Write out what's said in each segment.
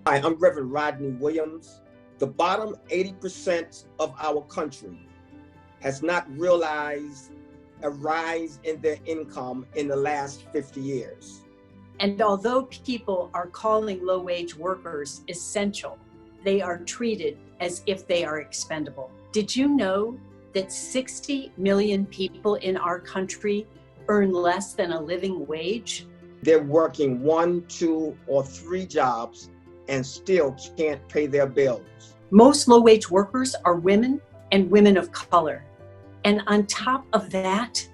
Hi, I'm Reverend Rodney Williams. The bottom 80% of our country has not realized a rise in their income in the last 50 years. And although people are calling low-wage workers essential, they are treated as if they are expendable. Did you know that 60 million people in our country earn less than a living wage? They're working 1, 2, or 3 jobs and still can't pay their bills. Most low-wage workers are women and women of color. And on top of that,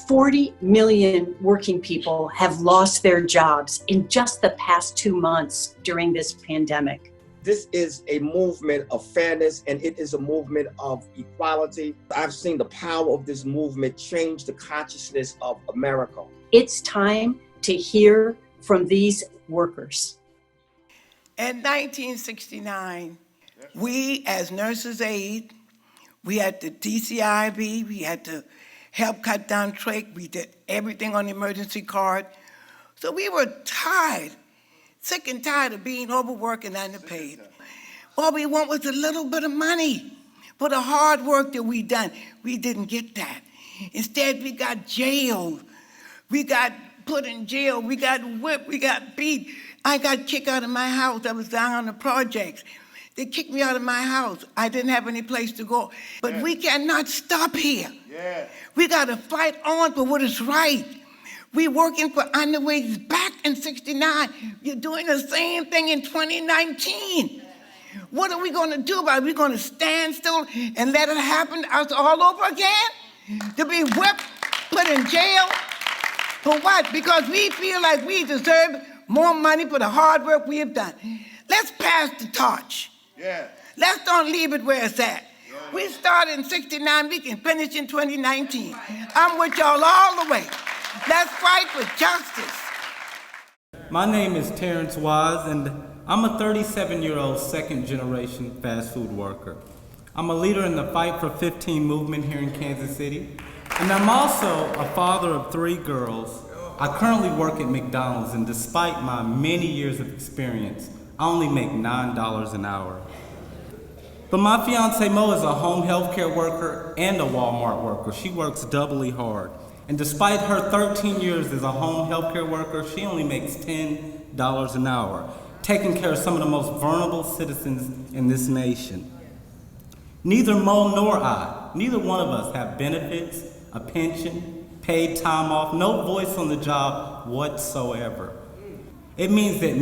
40 million working people have lost their jobs in just the past 2 months during this pandemic. This is a movement of fairness, and it is a movement of equality. I've seen the power of this movement change the consciousness of America. It's time to hear from these workers. In 1969, we as nurses' aid, we had the DCIB, we had to help cut down trach, we did everything on the emergency card. So we were tired, sick and tired of being overworked and underpaid. All we want was a little bit of money for the hard work that we done. We didn't get that. Instead, we got jailed. We got put in jail, we got whipped, we got beat. I got kicked out of my house. I was down on the projects. They kicked me out of my house. I didn't have any place to go. But we cannot stop here. We got to fight on for what is right. We're working for underwages back in 69. You're doing the same thing in 2019. What are we going to do about it? We're going to stand still and let it happen all over again? To be whipped, put in jail? For what? Because we feel like we deserve more money for the hard work we have done. Let's pass the torch. Let's don't leave it where it's at. We started in 69, we can finish in 2019. I'm with y'all all the way. Let's fight for justice. My name is Terrence Wise, and I'm a 37-year-old second-generation fast food worker. I'm a leader in the Fight for 15 movement here in Kansas City, and I'm also a father of 3 girls. I currently work at McDonald's, and despite my many years of experience, I only make $9 an hour. But my fiance Mo is a home healthcare worker and a Walmart worker. She works doubly hard. And despite her 13 years as a home healthcare worker, she only makes $10 an hour, taking care of some of the most vulnerable citizens in this nation. Neither Mo nor I, neither one of us have benefits, a pension, paid time off, no voice on the job whatsoever. It means that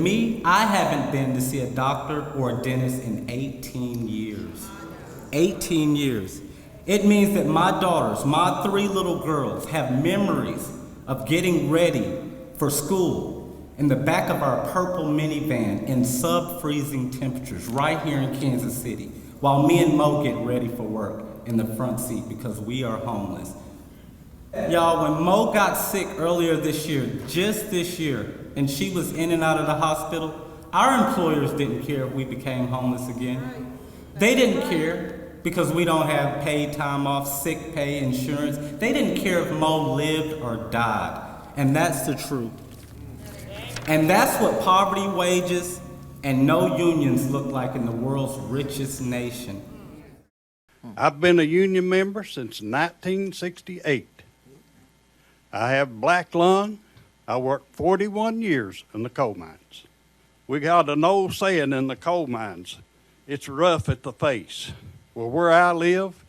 I haven't been to see a doctor or a dentist in 18 years. 18 years. It means that my daughters, my 3 little girls, have memories of getting ready for school in the back of our purple minivan in sub-freezing temperatures right here in Kansas City, while me and Mo get ready for work in the front seat because we are homeless. Y'all, when Mo got sick earlier this year, just this year, and she was in and out of the hospital, our employers didn't care if we became homeless again. They didn't care because we don't have paid time off, sick pay, insurance. They didn't care if Mo lived or died. And that's the truth. And that's what poverty wages and no unions look like in the world's richest nation. I've been a union member since 1968. I have black lung. I worked 41 years in the coal mines. We got an old saying in the coal mines, it's rough at the face. Well, where I live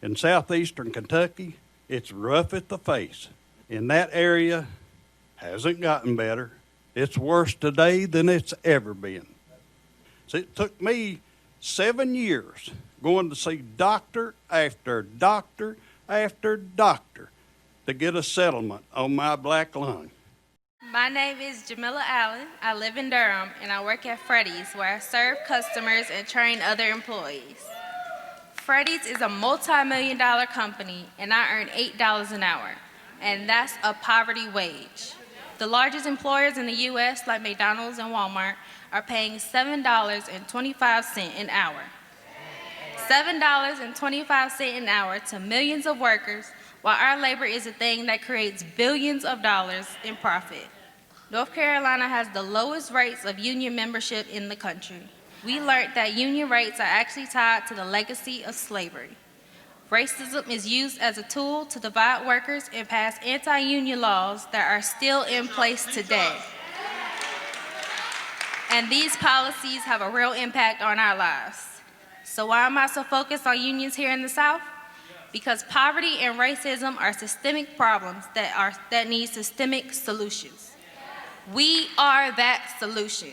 in southeastern Kentucky, it's rough at the face. In that area, hasn't gotten better. It's worse today than it's ever been. So it took me 7 years going to see doctor after doctor after doctor to get a settlement on my black lung. My name is Jamila Allen. I live in Durham, and I work at Freddy's, where I serve customers and train other employees. Freddy's is a multi-million-dollar company, and I earn $8 an hour, and that's a poverty wage. The largest employers in the U.S., like McDonald's and Walmart, are paying $7.25 an hour. $7.25 an hour to millions of workers, while our labor is a thing that creates billions of dollars in profit. North Carolina has the lowest rates of union membership in the country. We learned that union rates are actually tied to the legacy of slavery. Racism is used as a tool to divide workers and pass anti-union laws that are still in place today. And these policies have a real impact on our lives. So why am I so focused on unions here in the South? Because poverty and racism are systemic problems that need systemic solutions. We are that solution.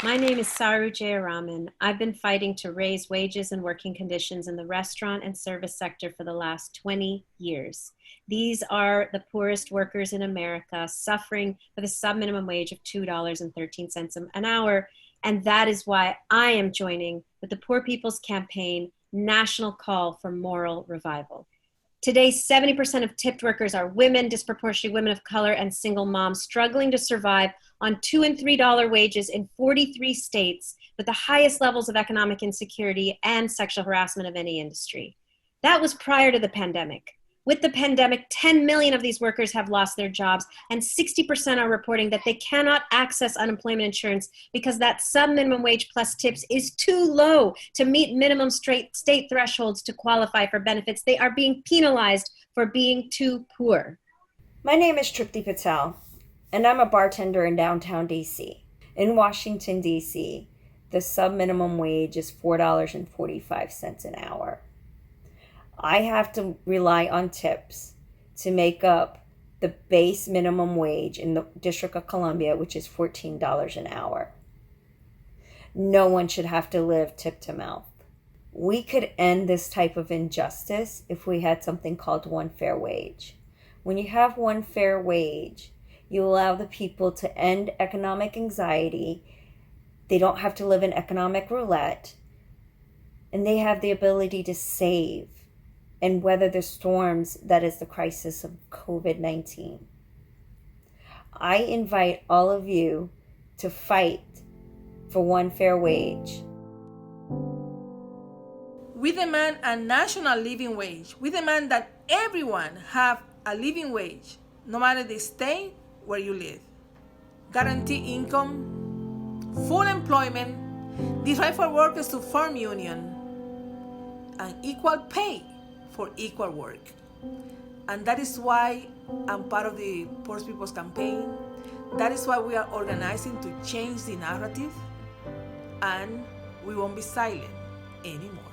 My name is Saru Jayaraman. I've been fighting to raise wages and working conditions in the restaurant and service sector for the last 20 years. These are the poorest workers in America suffering for the sub-minimum wage of $2.13 an hour. And that is why I am joining with the Poor People's Campaign National Call for Moral Revival. Today, 70% of tipped workers are women, disproportionately women of color, and single moms struggling to survive on $2 and $3 wages in 43 states with the highest levels of economic insecurity and sexual harassment of any industry. That was prior to the pandemic. With the pandemic, 10 million of these workers have lost their jobs, and 60% are reporting that they cannot access unemployment insurance because that sub-minimum wage plus tips is too low to meet minimum state thresholds to qualify for benefits. They are being penalized for being too poor. My name is Tripti Patel, and I'm a bartender in downtown DC. In Washington, DC, the sub-minimum wage is $4.45 an hour. I have to rely on tips to make up the base minimum wage in the District of Columbia, which is $14 an hour. No one should have to live tip to mouth. We could end this type of injustice if we had something called one fair wage. When you have one fair wage, you allow the people to end economic anxiety. They don't have to live in economic roulette, and they have the ability to save and weather the storms that is the crisis of COVID-19. I invite all of you to fight for one fair wage. We demand a national living wage. We demand that everyone have a living wage, no matter the state where you live. Guarantee income, full employment, the right for workers to form union, and equal pay for equal work. And that is why I'm part of the Poor People's Campaign. That is why we are organizing to change the narrative, and we won't be silent anymore.